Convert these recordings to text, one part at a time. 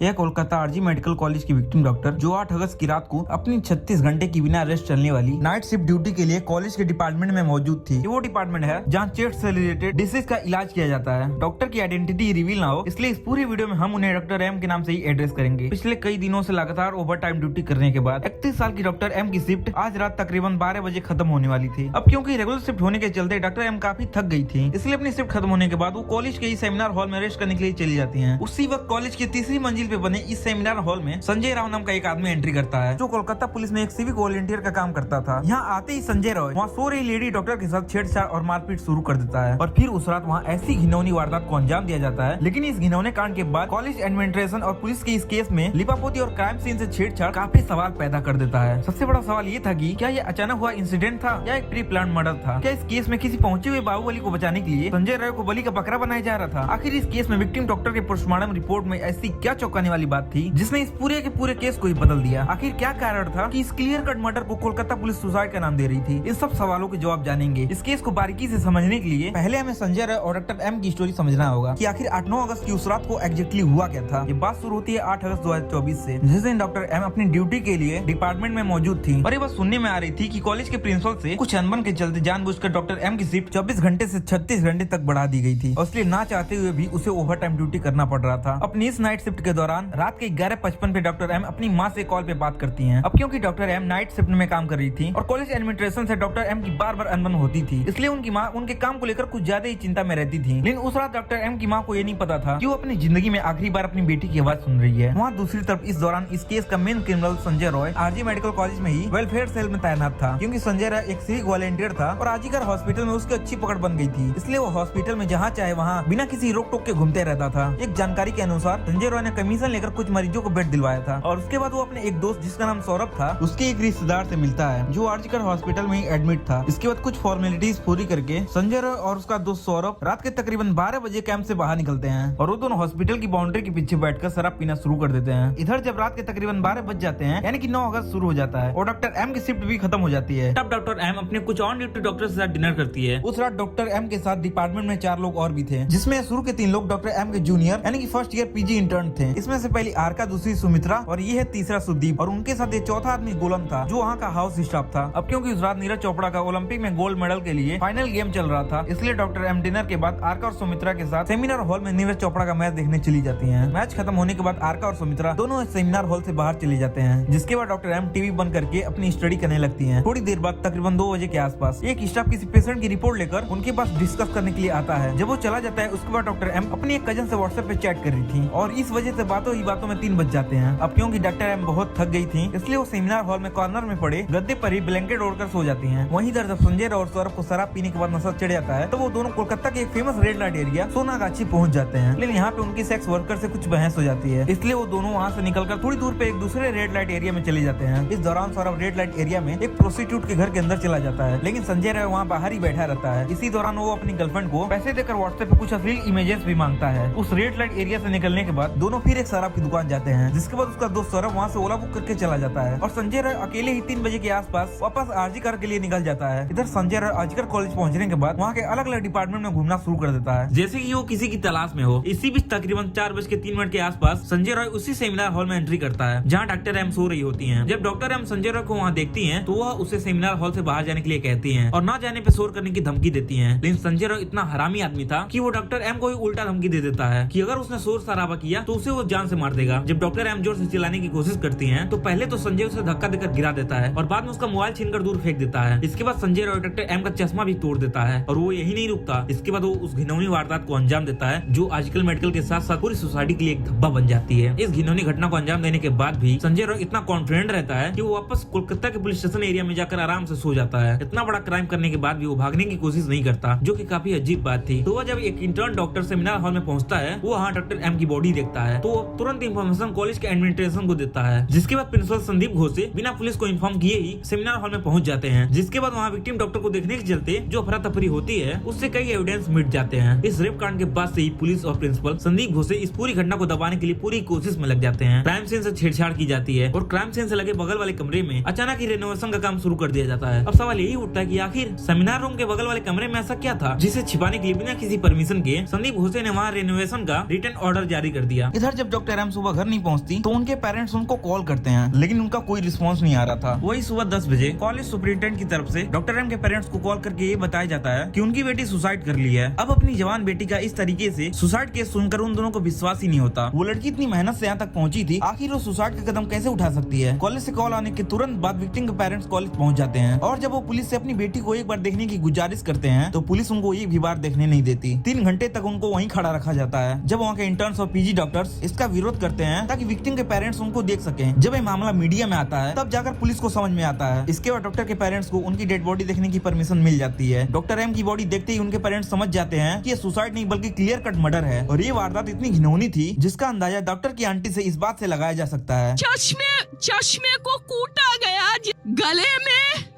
यह Kolkata RG medical college की victim doctor जो 8 अगस्त की रात को अपनी 36 घंटे की बिना रेस्ट चलने वाली नाइट शिफ्ट ड्यूटी के लिए कॉलेज के डिपार्टमेंट में मौजूद थी। वो डिपार्टमेंट है जहां चेस्ट से रिलेटेड डिसीज का इलाज किया जाता है। डॉक्टर की आइडेंटिटी रिवील ना हो इसलिए इस पूरी वीडियो में हम उन्हें डॉक्टर एम के नाम से ही एड्रेस करेंगे। पिछले कई दिनों से लगातार ओवर टाइम ड्यूटी करने के बाद 31 साल की डॉक्टर एम की शिफ्ट आज रात तकरीबन 12 बजे खत्म होने वाली थी। अब क्योंकि रेगुलर शिफ्ट होने के चलते डॉक्टर एम काफी थक गई थी, इसलिए अपनी शिफ्ट खत्म होने के बाद वो कॉलेज के सेमिनार हॉल में रेस्ट करने के लिए चली जाती है। उसी वक्त कॉलेज की तीसरी मंजिल पे बने इस सेमिनार हॉल में संजय राव नाम का एक आदमी एंट्री करता है जो कोलकाता पुलिस में एक सिविक वॉलंटियर का काम करता था। यहाँ आते ही संजय राव वहाँ सो रही लेडी डॉक्टर के साथ छेड़छाड़ और मारपीट शुरू कर देता है और फिर उस रात वहाँ ऐसी घिनौनी वारदात को अंजाम दिया जाता है। लेकिन इस घिनौने कांड के बाद कॉलेज एडमिनिस्ट्रेशन और पुलिस के इस केस में लिपापोती और क्राइम सीन से छेड़छाड़ काफी सवाल पैदा कर देता है। सबसे बड़ा सवाल ये था कि क्या ये अचानक हुआ इंसिडेंट था या एक प्री प्लान मर्डर था? क्या इस केस में किसी पहुंचे हुए बाहुबली को बचाने के लिए संजय राव को बलि का बकरा बनाया जा रहा था? आखिर इस केस में विक्टिम डॉक्टर के पोस्टमार्टम रिपोर्ट में ऐसी क्या चौंकाने वाली बात थी जिसने इस पूरे के पूरे केस को ही बदल दिया? आखिर क्या कारण था कि इस क्लियर कट मर्डर को कोलकाता पुलिस सुसाइड का नाम दे रही थी? इन सब सवालों के जवाब जानेंगे। इस केस को बारीकी से समझने के लिए पहले हमें संजय राव और डॉक्टर एम की स्टोरी समझना होगा कि आखिर 8-9 अगस्त की उस रात को एग्जैक्टली हुआ क्या था। ये बात शुरू होती है 8 अगस्त 2024 से, जिस दिन डॉक्टर एम अपनी ड्यूटी के लिए डिपार्टमेंट में मौजूद थी और ये बात सुनने में आ रही थी कि कॉलेज के प्रिंसिपल से कुछ अनबन के चलते जानबूझकर डॉक्टर एम की शिफ्ट 24 घंटे से 36 घंटे तक बढ़ा दी गई थी और इसलिए ना चाहते हुए भी उसे ओवर टाइम ड्यूटी करना पड़ रहा था। अपनी इस नाइट शिफ्ट के दौरान रात के 11:55 पे डॉक्टर एम अपनी माँ से कॉल पे बात करती हैं। अब क्योंकि डॉक्टर एम नाइट शिफ्ट में काम कर रही थी और कॉलेज एडमिनिस्ट्रेशन से डॉक्टर एम की बार बार अनबन होती थी, इसलिए उनकी माँ उनके काम को लेकर कुछ ज्यादा ही चिंता में रहती थी। लेकिन उस रात डॉक्टर एम की माँ को ये नहीं पता था कि वो अपनी जिंदगी में आखिरी बार अपनी बेटी की आवाज सुन रही है। वहाँ दूसरी तरफ इस दौरान इस केस का main criminal Sanjay Roy R G medical college में ही वेलफेयर सेल में तैनात था। क्योंकि संजय रॉय एक सिविक वॉलंटियर था और आजीकर हॉस्पिटल में उसकी अच्छी पकड़ बन गई थी, इसलिए वो हॉस्पिटल में जहाँ चाहे वहाँ बिना किसी रोक टोक के घूमते रहता था। एक जानकारी के अनुसार संजय रॉय ने कमीशन लेकर कुछ मरीजों को बेड दिलवाया था और उसके बाद वो अपने एक दोस्त जिसका नाम सौरभ था उसके एक रिश्तेदार से मिलता है जो आरजीकर हॉस्पिटल में ही एडमिट था। इसके बाद कुछ फॉर्मेलिटीज पूरी करके संजय रॉय और उसका दोस्त सौरभ रात के तकरीबन 12 बजे कैंप से बाहर निकलते हैं और वो दोनों हॉस्पिटल की बाउंड्री के पीछे बैठकर शराब पीना शुरू कर देते हैं। इधर जब रात के तकरीबन 12 बज जाते हैं यानी कि 9 अगस्त शुरू हो जाता है और डॉक्टर एम की शिफ्ट भी खत्म हो जाती है। तब डॉक्टर एम अपने कुछ ऑन ड्यूटी डॉक्टर के साथ डिनर करती है। उस रात डॉक्टर एम के साथ डिपार्टमेंट में 4 लोग और भी थे, जिसमें शुरू के 3 लोग डॉक्टर एम के जूनियर यानी कि फर्स्ट ईयर पीजी इंटर्न थे। इसमें से पहली आरका, दूसरी सुमित्रा और ये है तीसरा सुदीप और उनके साथ ये चौथा आदमी गोलम था जो वहाँ का हाउस स्टाफ था। अब क्योंकि उस रात नीरज चोपड़ा का ओलंपिक में गोल्ड मेडल के लिए फाइनल गेम चल रहा था, इसलिए डॉक्टर एम डिनर के बाद आरका और सुमित्रा के साथ सेमिनार हॉल में नीरज चोपड़ा का मैच देखने चली जाती हैं। मैच खत्म होने के बाद आरका और सुमित्रा दोनों सेमिनार हॉल से बाहर चले जाते हैं, जिसके बाद डॉक्टर एम टीवी बंद करके अपनी स्टडी करने लगती हैं। थोड़ी देर बाद तकरीबन 2 बजे के आसपास एक स्टाफ किसी पेशेंट की रिपोर्ट लेकर उनके पास डिस्कस करने के लिए आता है। जब वो चला जाता है उसके बाद डॉक्टर एम अपनी एक कजन से व्हाट्सएप पे चैट कर रही थी और इस वजह से बातों ही बातों में 3 बज जाते हैं। अब क्योंकि डॉक्टर एम बहुत थक गई थी इसलिए वो सेमिनार हॉल में कॉर्नर में पड़े गद्दे पर ही ब्लैंकेट ओढ़कर सो जाती हैं। वहीं इधर जब संजय और सौरभ को शराब पीने के बाद नशा चढ़ जाता है तो वो दोनों कोलकाता के एक famous red light area Sonagachi पहुंच जाते हैं। लेकिन यहाँ पे उनकी सेक्स वर्कर से कुछ बहस हो जाती है, इसलिए वो दोनों वहाँ से निकलकर थोड़ी दूर पे एक दूसरे रेड लाइट एरिया में चले जाते हैं। इस दौरान सौरभ रेड लाइट एरिया में एक प्रोस्टिट्यूट के घर के अंदर चला जाता है, लेकिन संजय राय वहाँ बाहर ही बैठा रहता है। इसी दौरान वो अपनी गर्लफ्रेंड को पैसे देकर व्हाट्सएप पे कुछ अश्लील इमेजेस भी मांगता है। उस रेड लाइट एरिया से निकलने के बाद दोनों फिर एक शराब की दुकान जाते हैं, जिसके बाद उसका दोस्त सौरभ वहाँ से ओला बुक करके चला जाता है और संजय राय अकेले ही 3 बजे के आसपास वापस आरजीकर के लिए निकल जाता है। इधर संजय राय आरजीकर कॉलेज पहुंचने के बाद वहाँ के अलग अलग डिपार्टमेंट में घूमना शुरू कर देता है, जैसे कि वो किसी की तलाश में हो। इसी बीच तकरीबन 4:03 के आसपास संजय राय उसी सेमिनार हॉल में एंट्री करता है जहाँ डॉक्टर एम सो रही होती हैं। जब डॉक्टर एम संजय राय को वहाँ देखती हैं तो वह उसे सेमिनार हॉल से बाहर जाने के लिए कहती हैं और ना जाने पे शोर करने की धमकी देती हैं। लेकिन संजय राय इतना हरामी आदमी था कि वो डॉक्टर एम को ही उल्टा धमकी दे देता है कि अगर उसने शोर शराबा किया तो उसे वो जान से मार देगा। जब डॉक्टर एम जोर से चिल्लाने की कोशिश करती हैं तो पहले तो संजय उसे धक्का देकर गिरा देता है और बाद में उसका मोबाइल छीनकर दूर फेंक देता है। इसके बाद संजय राय डॉक्टर एम का चश्मा भी तोड़ देता है और वो यही नहीं रुकता, इसके बाद वो उस घिनौनी वारदात को अंजाम देता है जो आजकल मेडिकल के साथ साथ पूरी सोसाइटी के लिए एक धब्बा बन जाती है। इस घिनौनी घटना को अंजाम देने के बाद भी संजय राय इतना कॉन्फिडेंट रहता है कि वो वापस कोलकाता के पुलिस स्टेशन एरिया में जाकर आराम से सो जाता है। इतना बड़ा क्राइम करने के बाद भी वो भागने की कोशिश नहीं करता, जो कि काफी अजीब बात थी। तो वह जब एक इंटर्न डॉक्टर सेमिनार हॉल में पहुंचता है वो वहाँ डॉक्टर एम की बॉडी देखता है तो तुरंत इन्फॉर्मेशन कॉलेज के एडमिनिस्ट्रेशन को देता है, जिसके बाद प्रिंसिपल संदीप घोषे बिना पुलिस को इन्फॉर्म किए ही सेमिनार हॉल में पहुंच जाते हैं। जिसके बाद वहाँ विक्टिम डॉक्टर को देखने के चलते जो अफरा तफरी होती है उससे कई एविडेंस मिट जाते हैं। इस रेप कांड के बाद से ही पुलिस और प्रिंसिपल संदीप घोषे इस पूरी घटना को दबाने के लिए पूरी कोशिश में लग जाते हैं। क्राइम सीन से छेड़छाड़ की जाती है और क्राइम सीन से लगे बगल वाले कमरे में अचानक ही रेनोवेशन का काम शुरू कर दिया जाता है। अब सवाल यही उठता है कि आखिर सेमिनार रूम के बगल वाले कमरे में ऐसा क्या था जिसे छिपाने के लिए बिना किसी परमिशन के संदीप घोषे ने वहाँ रेनोवेशन का रिटन ऑर्डर जारी कर दिया। इधर जब जब डॉक्टर एम सुबह घर नहीं पहुंचती तो उनके पेरेंट्स उनको कॉल करते हैं, लेकिन उनका कोई रिस्पॉन्स नहीं आ रहा था। वही सुबह 10 बजे कॉलेज सुपरिटेंडेंट की तरफ से डॉक्टर एम के पेरेंट्स को कॉल करके ये बताया जाता है कि उनकी बेटी सुसाइड कर ली है। अब अपनी जवान बेटी का इस तरीके से सुसाइड केस सुनकर उन दोनों को विश्वास ही नहीं होता। वो लड़की इतनी मेहनत से यहाँ तक पहुंची थी, आखिर वो सुसाइड का कदम कैसे उठा सकती है। कॉलेज से कॉल आने के तुरंत बाद विक्टिम के पेरेंट्स कॉलेज पहुंच जाते हैं और जब वो पुलिस से अपनी बेटी को एक बार देखने की गुजारिश करते हैं तो पुलिस उनको एक भी बार देखने नहीं देती। 3 घंटे तक उनको वहीं खड़ा रखा जाता है। जब वहाँ के इंटर्न्स और पीजी डॉक्टर्स इसका विरोध करते हैं ताकि विक्टिम के पेरेंट्स उनको देख सकें। जब ये मामला मीडिया में आता है तब जाकर पुलिस को समझ में आता है। इसके बाद डॉक्टर के पेरेंट्स को उनकी डेड बॉडी देखने की परमिशन मिल जाती है। डॉक्टर एम की बॉडी देखते ही उनके पेरेंट्स समझ जाते हैं कि ये सुसाइड नहीं बल्कि क्लियर कट मर्डर है और ये वारदात इतनी घिनौनी थी जिसका अंदाजा डॉक्टर की आंटी से इस बात से लगाया जा सकता है। चश्मे को कूटा गया, गले में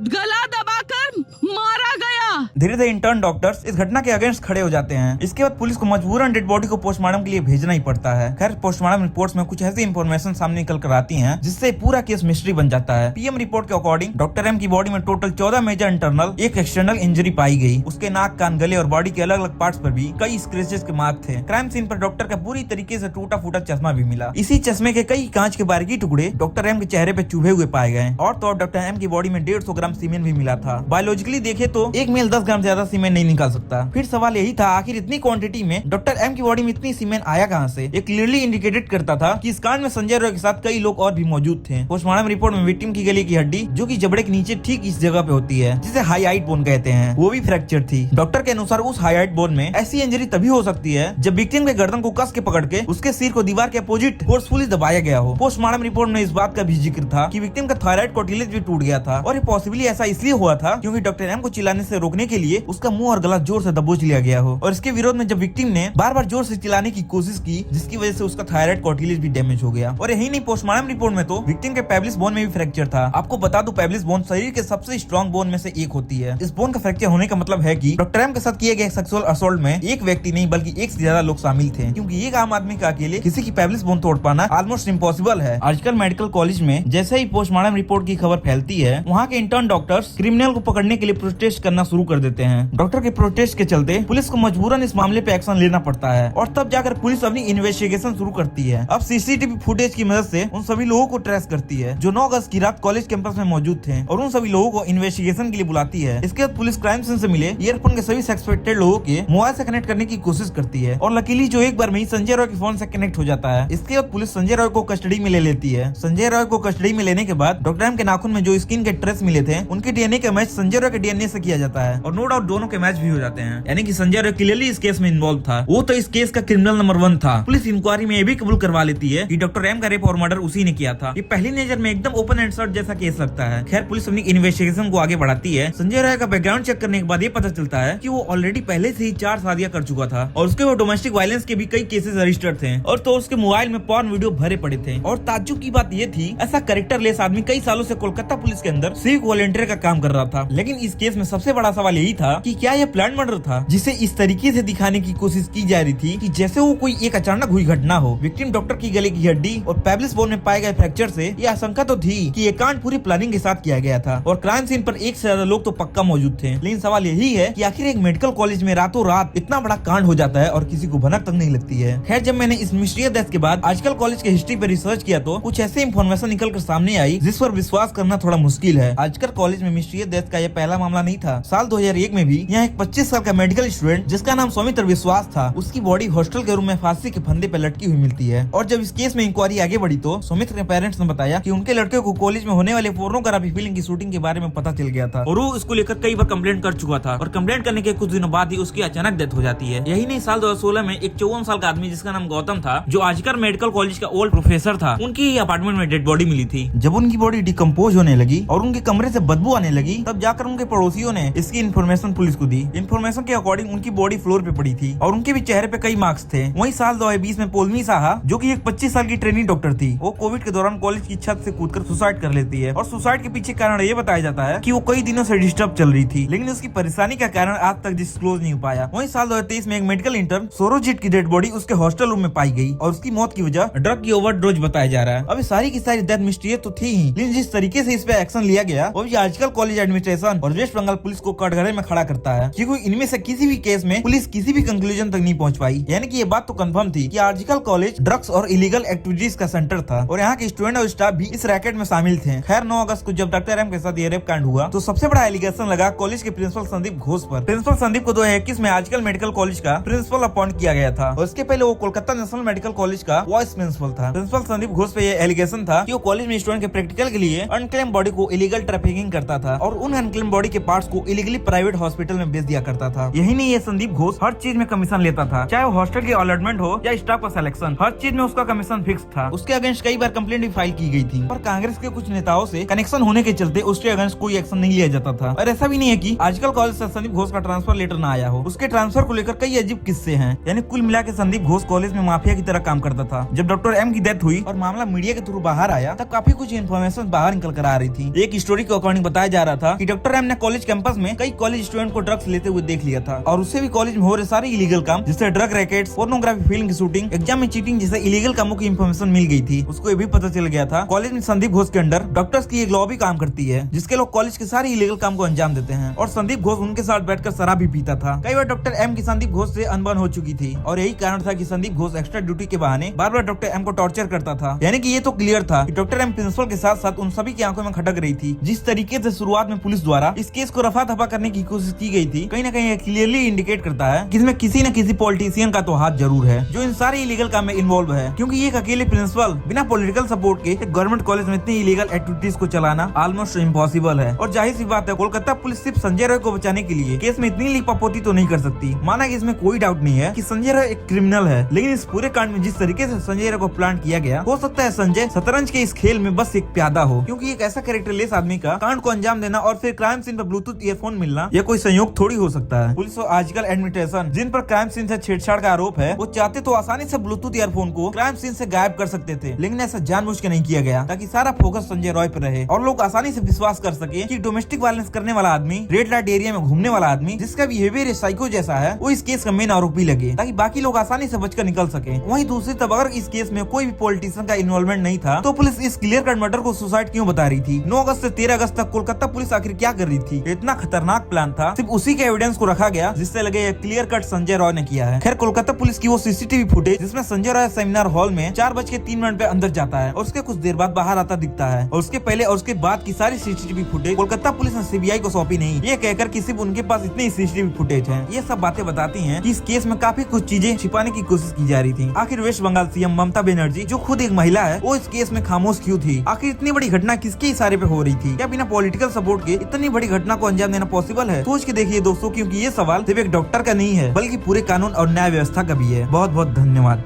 गला दबाकर मारा गया। धीरे धीरे इंटर्न डॉक्टर्स इस घटना के अगेंस्ट खड़े हो जाते हैं। इसके बाद पुलिस को मजबूरन डेड बॉडी को पोस्टमार्टम के लिए भेजना ही पड़ता है। खैर पोस्टमार्टम रिपोर्ट्स में कुछ ऐसी इंफॉर्मेशन सामने निकल कर आती हैं जिससे पूरा केस मिस्ट्री बन जाता है। पीएम रिपोर्ट के अकॉर्डिंग डॉक्टर एम की बॉडी में टोटल 14 मेजर इंटरनल, एक एक्सटर्नल इंजरी पाई गई। उसके नाक, कान, गले और बॉडी के अलग अलग पार्ट्स पर भी कई स्क्रैचेस के मार्क थे। क्राइम सीन पर डॉक्टर का पूरी तरीके से टूटा फूटा चश्मा भी मिला। इसी चश्मे के कई कांच के बारीकी टुकड़े डॉक्टर एम के चेहरे पे चुभे हुए पाए गए और तो डॉक्टर एम की बॉडी में 150 ग्राम सीमेंट भी मिला था। बायोलॉजिकली देखे तो एक मेल 10 ग्राम से ज्यादा सीमेंट नहीं निकाल सकता। फिर सवाल यही था आखिर इतनी क्वांटिटी में डॉक्टर एम की बॉडी में इतनी सीमेंट आया कहां से। ये क्लियरली इंडिकेटेड करता था कि इस कांड में संजय रॉय के साथ कई लोग और भी मौजूद थे। पोस्टमार्टम रिपोर्ट में विक्टिम की गले की हड्डी जो कि जबड़े के नीचे ठीक इस जगह पे होती है जिसे हाईलाइट बोन कहते हैं, वो भी फ्रैक्चर थी। डॉक्टर के अनुसार उस हाईलाइट बोन में ऐसी इंजरी तभी हो सकती है जब विक्टिम के गर्दन को कस के पकड़ के उसके सिर को दीवार के अपोजिट फोर्सफुली दबाया गया हो। पोस्टमार्टम रिपोर्ट में इस बात का भी जिक्र था कि विक्टिम का थायराइड कार्टिलेज भी टूट गया था और ये पॉसिबली ऐसा इसलिए हुआ था क्योंकि डॉक्टर एम को चिल्लाने से रोकने के लिए उसका मुंह और गला जोर से दबोच लिया गया हो। और इसके विरोध में जब विक्टिम ने बार बार जोर से चिल्लाने की कोशिश की जिसकी वजह से उसका थायराइड कार्टिलेज भी डैमेज हो गया। और यही नहीं, पोस्टमार्टम रिपोर्ट में तो विक्टिम के पेल्विस बोन में भी फ्रैक्चर था। आपको बता दूं पेल्विस बोन शरीर के सबसे स्ट्रॉन्ग बोन में से एक होती है। इस बोन का फ्रैक्चर होने का मतलब है कि डॉक्टर एम के साथ किए गए सेक्सुअल असॉल्ट में एक व्यक्ति नहीं बल्कि एक से ज्यादा लोग शामिल थे, क्योंकि एक आम आदमी का अकेले किसी की पेल्विस बोन तोड़ पाना ऑलमोस्ट इम्पॉसिबल है। आजकल मेडिकल कॉलेज में जैसे ही पोस्टमार्टम रिपोर्ट की खबर फैलती है वहाँ के इंटर्न डॉक्टर्स क्रिमिनल को पकड़ने के लिए प्रोटेस्ट करना शुरू कर देते हैं। डॉक्टर के प्रोटेस्ट के चलते पुलिस को मजबूरन इस मामले पे एक्शन लेना पड़ता है और तब जाकर पुलिस अपनी इन्वेस्टिगेशन शुरू करती है। अब सीसीटीवी फुटेज की मदद से उन सभी लोगों को ट्रेस करती है जो 9 अगस्त की रात कॉलेज कैंपस में मौजूद थे और उन सभी लोगों को इन्वेस्टिगेशन के लिए बुलाती है। इसके बाद पुलिस क्राइम सीन से मिले ईयरफोन के सभी सस्पेक्टेड लोगों के मोबाइल से कनेक्ट करने की कोशिश करती है और लकीली जो एक बार में ही संजय रॉय के फोन से कनेक्ट हो जाता है। इसके बाद पुलिस संजय रॉय को कस्टडी में ले लेती है। संजय रॉय को कस्टडी में लेने के बाद डॉक्टर एम के नाखून में जो स्किन के ट्रेस मिले थे उनके डीएनए का मैच संजय रॉय के डीएनए से किया जाता है और नो डाउट दोनों के मैच भी हो जाते हैं, यानी कि संजय रॉय क्लियरली इस केस में इन्वॉल्व था। वो तो इस केस का क्रिमिनल नंबर 1 था। पुलिस इंक्वायरी में ये भी कबूल करवा लेती है कि डॉक्टर एम का रेप और मर्डर उसी ने किया था। ये पहली नजर में एकदम ओपन एंड शॉट जैसा केस लगता है। खैर पुलिस अपनी इन्वेस्टिगेशन को आगे बढ़ाती है। संजय रॉय का बैकग्राउंड चेक करने के बाद ये पता चलता है कि वो ऑलरेडी पहले से ही 4 शादियां कर चुका था और उसके वो डोमेस्टिक वायलेंस के भी कई केसेस रजिस्टर्ड थे और तो उसके मोबाइल में पॉर्न वीडियो भरे पड़े थे। और ताज्जुब की बात ये थी ऐसा कैरेक्टर लेस आदमी कई सालों से कोलकाता पुलिस के अंदर सिविक वॉलंटियर का काम कर रहा था। लेकिन इस केस में सबसे बड़ा सवाल यही था कि क्या यह प्लान मर्डर था जिसे इस तरीके से दिखाने की कोशिश की जा रही थी कि जैसे वो कोई एक अचानक हुई घटना हो। विक्टिम डॉक्टर की गले की हड्डी और पेल्विस बोन में पाए गए फ्रैक्चर से यह आशंका तो थी कि ये कांड पूरी प्लानिंग के साथ किया गया था और क्राइम सीन पर एक से ज्यादा लोग तो पक्का मौजूद थे। लेकिन सवाल यही है कि आखिर एक मेडिकल कॉलेज में रातों रात इतना बड़ा कांड हो जाता है और किसी को भनक तक नहीं लगती है। खैर जब मैंने इस मिस्टीरियस डेथ के बाद आजकल कॉलेज के हिस्ट्री पर रिसर्च किया तो कुछ ऐसे इन्फॉर्मेशन निकल कर सामने आई जिस पर विश्वास करना थोड़ा मुश्किल है। आजकल कॉलेज में मिस्टीरियस डेथ का यह पहला मामला नहीं था। साल 2001 में भी यहाँ एक 25 साल का मेडिकल स्टूडेंट जिसका नाम सौमित्र विश्वास था, उसकी बॉडी हॉस्टल के रूम में फांसी के फंदे पे लटकी हुई मिलती है। और जब इस केस में इंक्वायरी आगे बढ़ी तो सौमित्र के पेरेंट्स ने बताया कि उनके लड़के को कॉलेज में होने वाले पोर्नोग्राफी फिल्म की शूटिंग के बारे में पता चल गया था और वो इसको लेकर कई बार कंप्लेंट कर चुका था और कंप्लेंट करने के कुछ दिनों बाद ही उसकी अचानक डेथ हो जाती है। यही नहीं, साल 2016 में एक 54 साल का आदमी जिसका नाम गौतम था जो आजकल मेडिकल कॉलेज का ओल्ड प्रोफेसर था, उनकी अपार्टमेंट में डेड बॉडी मिली थी। जब उनकी बॉडी डिकम्पोज होने लगी और उनके कमरे से बदबू आने लगी तब जाकर उनके पड़ोसियों ने इसकी इन्फॉर्मेशन पुलिस को दी। इन्फॉर्मेशन के अकॉर्डिंग उनकी बॉडी फ्लोर पे पड़ी थी और उनके भी चेहरे पे कई मार्क्स थे। वहीं साल 2020 में पोलमी साहा जो कि एक 25 साल की ट्रेनिंग डॉक्टर थी, वो कोविड के दौरान कॉलेज की छत से कूदकर सुसाइड कर लेती है और सुसाइड के पीछे कारण ये बताया जाता है कि वो कई दिनों से डिस्टर्ब चल रही थी, लेकिन उसकी परेशानी का कारण आज तक डिस्क्लोज नहीं हो पाया। वहीं साल 2023 में एक मेडिकल इंटर्न सोरोजित की डेड बॉडी उसके हॉस्टल रूम में पाई गई और उसकी मौत की वजह ड्रग की ओवरडोज बताया जा रहा है। अब सारी की सारी डेथ मिस्टीरियस तो थी ही, लेकिन जिस तरीके से इस पे एक्शन लिया गया वो भी आजकल कॉलेज एडमिनिस्ट्रेशन और वेस्ट बंगाल पुलिस को कटघरे में खड़ा करता है, क्योंकि इनमें से किसी भी केस में पुलिस किसी भी कंक्लूजन तक नहीं पहुंच पाई। यानी कि ये बात तो कंफर्म थी कि आर्जिकल कॉलेज ड्रग्स और इलीगल एक्टिविटीज का सेंटर था और यहाँ के स्टूडेंट और स्टाफ भी इस रैकेट में शामिल थे। खैर 9 अगस्त को जब डॉक्टर एम के साथ ये रेप कांड हुआ तो सबसे बड़ा एलिगेशन लगा कॉलेज के प्रिंसिपल संदीप घोष पर। प्रिंसिपल संदीप को 2021 में आर्जिकल मेडिकल कॉलेज का प्रिंसिपल अपॉइंट किया गया था और इसके पहले वो कोलकाता नेशनल मेडिकल कॉलेज का वाइस प्रिंसिपल था। प्रिंसिपल संदीप घोष पे ये एलिगेशन था कि वो कॉलेज में स्टूडेंट के प्रैक्टिकल के लिए अनक्लेम बॉडी को इलीगल ट्रैफिकिंग करता था और उन अनक्लेम बॉडी के पार्ट्स को इलीगली प्राइवेट हॉस्पिटल में बेच दिया करता था। यही नहीं, ये संदीप घोष हर चीज में कमीशन लेता था, चाहे वो हॉस्टल की अलॉटमेंट हो या स्टाफ का सिलेक्शन, हर चीज में उसका कमीशन फिक्स था। उसके अगेंस्ट कई बार कंप्लेंट भी फाइल की गई थी, पर कांग्रेस के कुछ नेताओं से कनेक्शन होने के चलते उसके अगेंस्ट कोई एक्शन नहीं लिया जाता था। और ऐसा भी नहीं है कि आजकल कॉलेज से संदीप घोष का ट्रांसफर लेटर न आया हो, उसके ट्रांसफर को लेकर कई अजीब किस्से हैं। यानी कुल मिला के संदीप घोष कॉलेज में माफिया की तरह काम करता था। जब डॉक्टर एम की डेथ हुई और मामला मीडिया के थ्रू बाहर आया तब काफी कुछ इन्फॉर्मेशन बाहर निकल कर आ रही थी। एक स्टोरी के अकॉर्डिंग बताया जा रहा था कि डॉक्टर एम ने कॉलेज कैंपस में कई कॉलेज स्टूडेंट को ड्रग्स लेते हुए देख लिया था और उससे भी कॉलेज में हो रहे सारे इलीगल काम जैसे ड्रग रैकेट्स, पोर्नोग्राफी, फिल्म की शूटिंग, एग्जाम में चीटिंग जैसे इलीगल कामों की इन्फॉर्मेशन मिल गई थी। उसको ये भी पता चल गया था कॉलेज में संदीप घोष के अंडर डॉक्टर्स की एक लॉबी काम करती है जिसके लोग कॉलेज के सारे इलीगल काम को अंजाम देते हैं और संदीप घोष उनके साथ बैठकर शराब भी पीता था। कई बार डॉक्टर एम की संदीप घोष से अनबन हो चुकी थी और यही कारण था कि संदीप घोष एक्स्ट्रा ड्यूटी के बहाने बार बार डॉक्टर एम को टॉर्चर करता था। यानी कि ये तो क्लियर था कि डॉक्टर एम प्रिंसिपल के साथ साथ उन सभी की आंखों में खटक रही थी। जिस तरीके से शुरुआत में पुलिस द्वारा इस केस को रफा दफा करने की कोशिश की गई थी, कहीं न कहीं क्लियरली इंडिकेट करता है कि इसमें किसी न किसी पॉलिटिशियन का तो हाथ जरूर है जो इन सारे इलीगल काम में इन्वॉल्व है, क्योंकि एक अकेले प्रिंसिपल बिना पॉलिटिकल सपोर्ट के एक गवर्नमेंट कॉलेज में इतनी इलीगल एक्टिविटीज को चलाना ऑलमोस्ट इम्पॉसिबल है। और जाहिर सी बात है कोलकाता पुलिस सिर्फ संजय रॉय को बचाने के लिए केस में इतनी लीपापोती तो नहीं कर सकती। माना कि इसमें कोई डाउट नहीं है कि संजय रॉय एक क्रिमिनल है, लेकिन इस पूरे कांड में जिस तरीके से संजय रॉय को प्लान किया गया, हो सकता है संजय शतरंज के इस खेल में बस एक प्यादा हो, क्योंकि एक ऐसा कैरेक्टरलेस आदमी का कांड को अंजाम देना और फिर क्राइम सीन पर ब्लूटूथ ईयरफोन मिलना यह कोई संयोग थोड़ी हो सकता है। पुलिस और आजकल एडमिनिस्ट्रेशन जिन पर क्राइम सीन से छेड़छाड़ का आरोप है, वो चाहते तो आसानी से ब्लूटूथ ईयरफोन को क्राइम सीन से गायब कर सकते थे, लेकिन ऐसा जानबूझ के नहीं किया गया ताकि सारा फोकस संजय रॉय पर रहे और लोग आसानी से विश्वास कर सके कि डोमेस्टिक वायलेंस करने वाला आदमी, रेड लाइट एरिया में घूमने वाला आदमी जिसका बिहेवियर साइको जैसा है, वो इस केस का मेन आरोपी लगे ताकि बाकी लोग आसानी से बचकर निकल सके। वहीं दूसरी तरफ अगर इस केस में कोई भी पॉलिटिशियन का इन्वॉल्वमेंट नहीं था तो पुलिस इस क्लियर कट मर्डर को सुसाइड क्यों बता रही थी? 9 अगस्त से 13 अगस्त तक कोलकाता पुलिस आखिर क्या कर रही थी? इतना खतरनाक प्लान था, सिर्फ उसी के एविडेंस को रखा गया जिससे लगे क्लियर कट संजय रॉय ने किया है। खैर कोलकाता पुलिस की वो सीसीटीवी फुटेज जिसमें संजय रॉय सेमिनार हॉल में 4:03 पे अंदर जाता है और उसके कुछ देर बाद बाहर आता दिखता है और उसके पहले और उसके बाद की सारी सीसीटीवी फुटेज कोलकाता पुलिस ने सीबीआई को सौंपी नहीं, ये कहकर कि सिर्फ उनके पास इतनी सीसीटीवी फुटेज है। ये सब बातें बताती हैं कि इस केस में काफी कुछ चीजें छिपाने की कोशिश की जा रही थी। आखिर वेस्ट बंगाल सीएम ममता बनर्जी जो खुद एक महिला है, वो इस केस में खामोश क्यों थी? आखिर इतनी बड़ी घटना किसके इशारे पे हो रही थी? क्या बिना पॉलिटिकल सपोर्ट के इतनी बड़ी घटना को अंजाम देना पॉसिबल है? सोच के देखिए दोस्तों, क्योंकि ये सवाल सिर्फ एक डॉक्टर का नहीं है बल्कि पूरे कानून और न्याय व्यवस्था का भी है। बहुत बहुत धन्यवाद।